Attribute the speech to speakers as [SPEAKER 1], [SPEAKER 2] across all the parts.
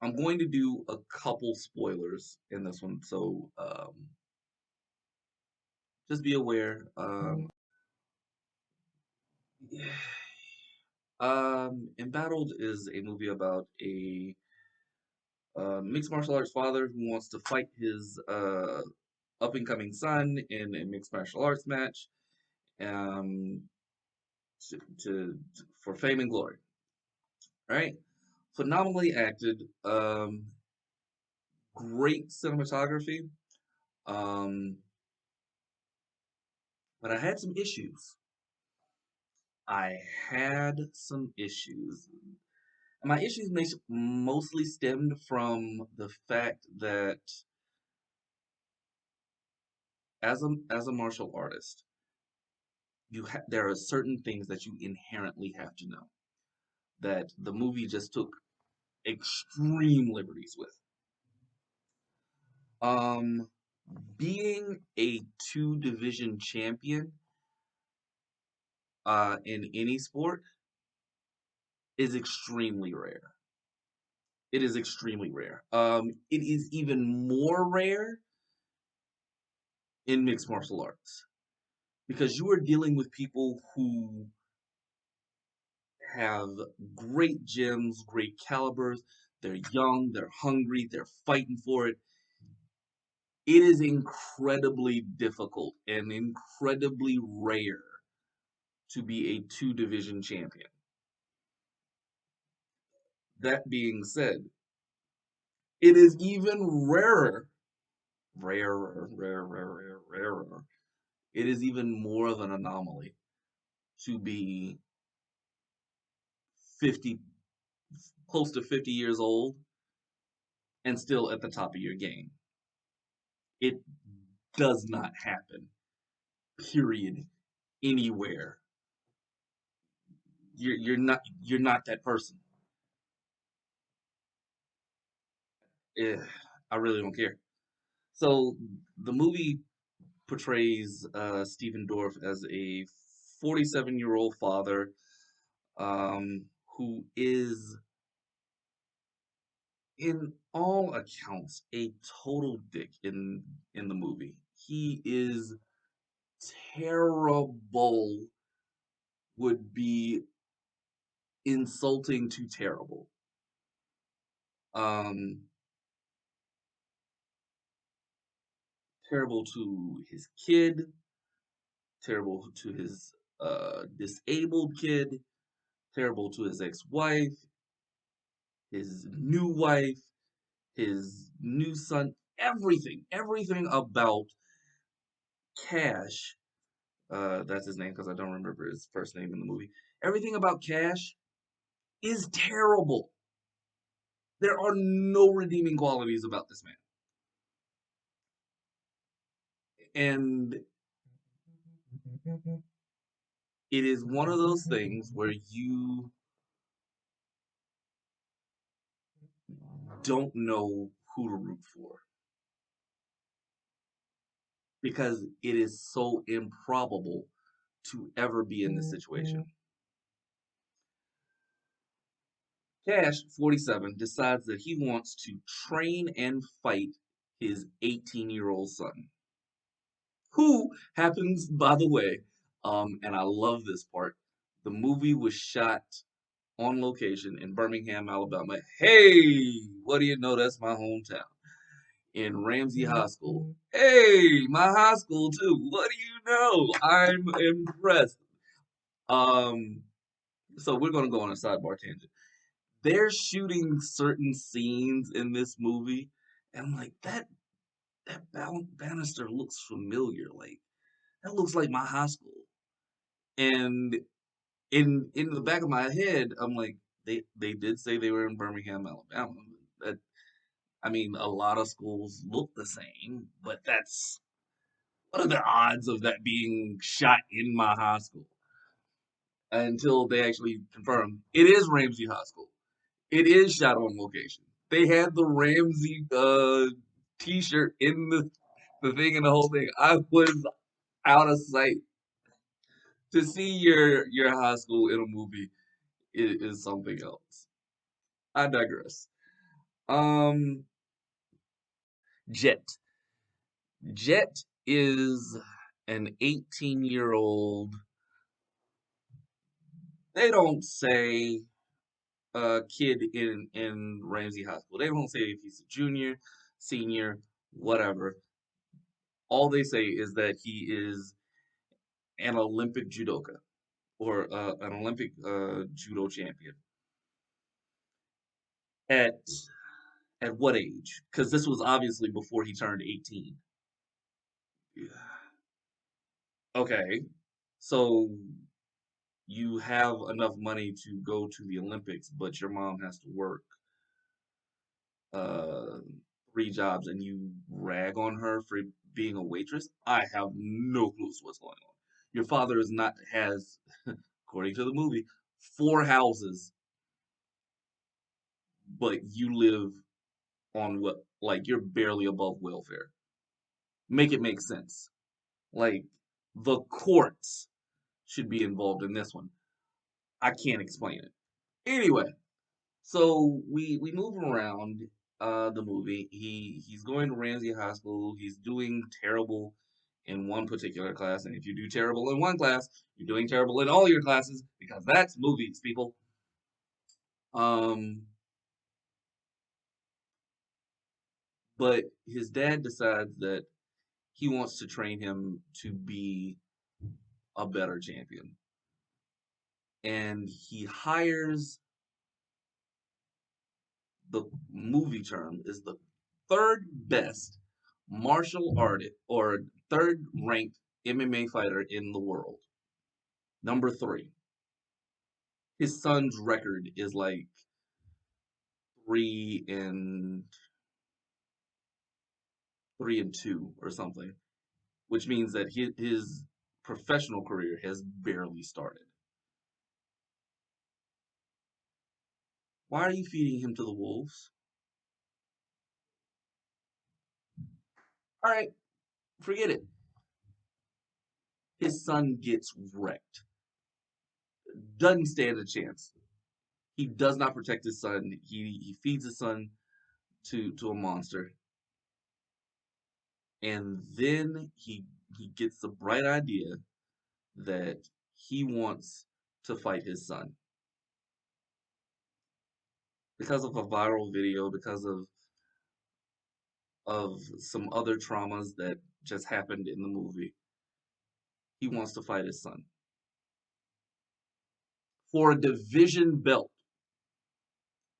[SPEAKER 1] I'm going to do a couple spoilers in this one, so just be aware. Embattled is a movie about a mixed martial arts father who wants to fight his up and coming son in a mixed martial arts match, um, to for fame and glory. Right? Phenomenally acted. Great cinematography. Um, but I had some issues. I had some issues. My issues mostly stemmed from the fact that as a martial artist, there are certain things that you inherently have to know that the movie just took extreme liberties with. Um, Being a two division champion in any sport is extremely rare. It is extremely rare. It is even more rare in mixed martial arts because you are dealing with people who have great gems, great calibers. They're young, they're hungry, they're fighting for it. It is incredibly difficult and incredibly rare to be a two division champion. That being said, it is even rarer. It is even more of an anomaly to be 50, close to 50 years old and still at the top of your game. It does not happen, period, anywhere. You're not that person. Eh, I really don't care. So the movie portrays Stephen Dorff as a 47-year-old father, who is, in all accounts, a total dick in the movie. He is terrible. Would be insulting to terrible. Um, Terrible to his kid, terrible to his disabled kid, terrible to his ex-wife, his new wife, his new son, everything about Cash. That's his name because I don't remember his first name in the movie. Everything about Cash is terrible. There are no redeeming qualities about this man. And it is one of those things where you don't know who to root for because it is so improbable to ever be in this situation. Cash, 47, decides that he wants to train and fight his 18-year-old son, who happens, by the way, and I love this part, the movie was shot on location in Birmingham, Alabama. Hey, what do you know? That's my hometown. In Ramsey High School. Hey, my high school too. What do you know? I'm impressed. Um, so we're gonna go on a sidebar tangent. They're shooting certain scenes in this movie, and I'm like, that banister looks familiar. Like that looks like my high school. And in the back of my head, I'm like, they did say they were in Birmingham, Alabama. That I mean, a lot of schools look the same, but what are the odds of that being shot in my high school? Until they actually confirm it is Ramsey High School. It is shot on location. They had the Ramsey T-shirt in the thing and the whole thing. I was out of sight. To see your high school in a movie is something else. I digress. Um, Jet. Jet is an 18-year-old. They don't say kid in Ramsey High School. They don't say if he's a junior, senior, whatever. All they say is that he is an Olympic judoka or an Olympic judo champion. At at what age? Because this was obviously before he turned 18. Yeah. Okay, so you have enough money to go to the Olympics, but your mom has to work uh, three jobs, and you rag on her for being a waitress. I have no clue what's going on. Your father is not has, according to the movie, four houses, but you live on what like you're barely above welfare. Make it make sense. Like the courts should be involved in this one. I can't explain it. Anyway, so we move around the movie. He's going to Ramsey High School. He's doing terrible in one particular class, and if you do terrible in one class, you're doing terrible in all your classes because that's movies, people. Um, but his dad decides that he wants to train him to be a better champion, and he hires the movie term is the third best martial artist or third ranked MMA fighter in the world. Number three. His son's record is like 3-2 or something, which means that his professional career has barely started. Why are you feeding him to the wolves? All right, forget it. His son gets wrecked. Doesn't stand a chance. He does not protect his son. He feeds his son to a monster, and then he gets the bright idea that he wants to fight his son because of a viral video, because of some other traumas that just happened in the movie. He wants to fight his son for a division belt.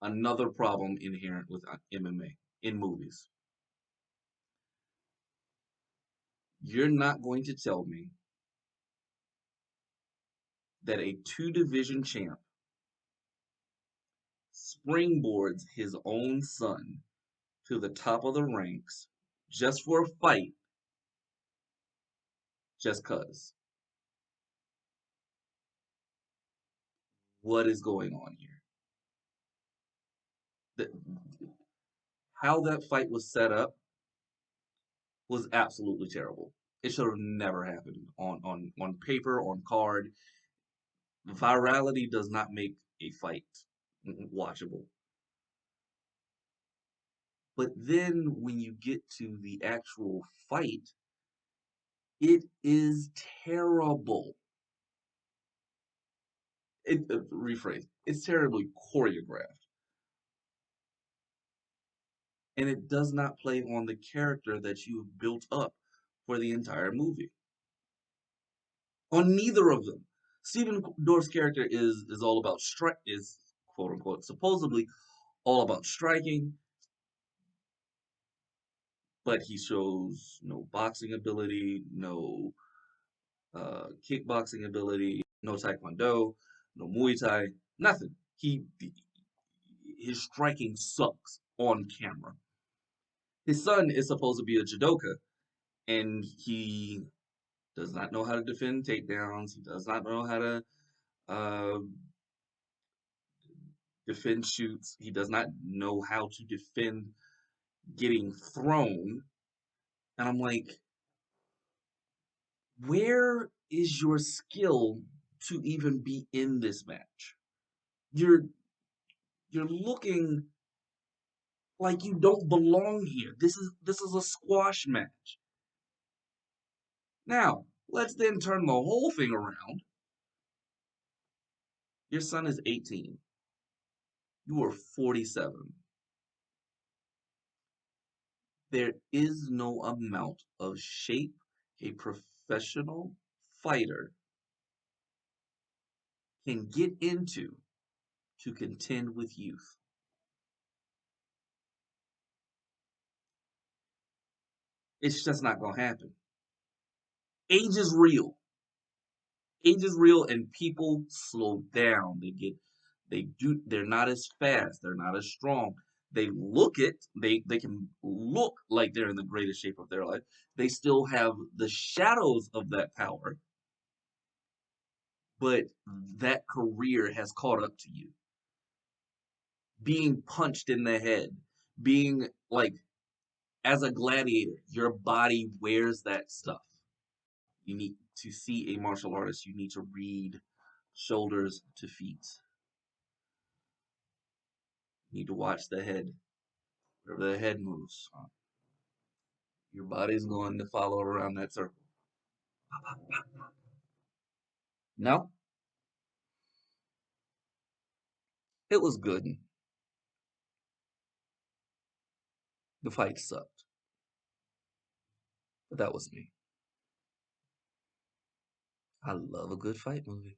[SPEAKER 1] Another problem inherent with MMA in movies. You're not going to tell me that a two division champ springboards his own son to the top of the ranks just for a fight, just cuz. What is going on here? The, how that fight was set up was absolutely terrible. It should have never happened on paper, on card. Virality does not make a fight watchable. But then when you get to the actual fight, it is terrible. Rephrase. It's terribly choreographed, and it does not play on the character that you have built up for the entire movie. On neither of them. Stephen Dorff's character is all about strike is quote unquote supposedly all about striking, but he shows no boxing ability, no kickboxing ability, no taekwondo, no Muay Thai, nothing. His striking sucks on camera. His son is supposed to be a judoka, and he does not know how to defend takedowns. He does not know how to uh, defend shoots. He does not know how to defend getting thrown. And I'm like, where is your skill to even be in this match? You're you're looking Like you don't belong here. This is a squash match. Now, let's then turn the whole thing around. Your son is 18. You are 47. There is no amount of shape a professional fighter can get into to contend with youth. It's just not going to happen. Age is real. Age is real, and people slow down. They're not as fast. They're not as strong. They can look like they're in the greatest shape of their life. They still have the shadows of that power, but that career has caught up to you. Being punched in the head, being like as a gladiator, your body wears that stuff. You need to see a martial artist, you need to read shoulders to feet. You need to watch the head. Wherever the head moves, your body's going to follow around that circle. No, it was good. The fight sucked, but that was me. I love a good fight movie.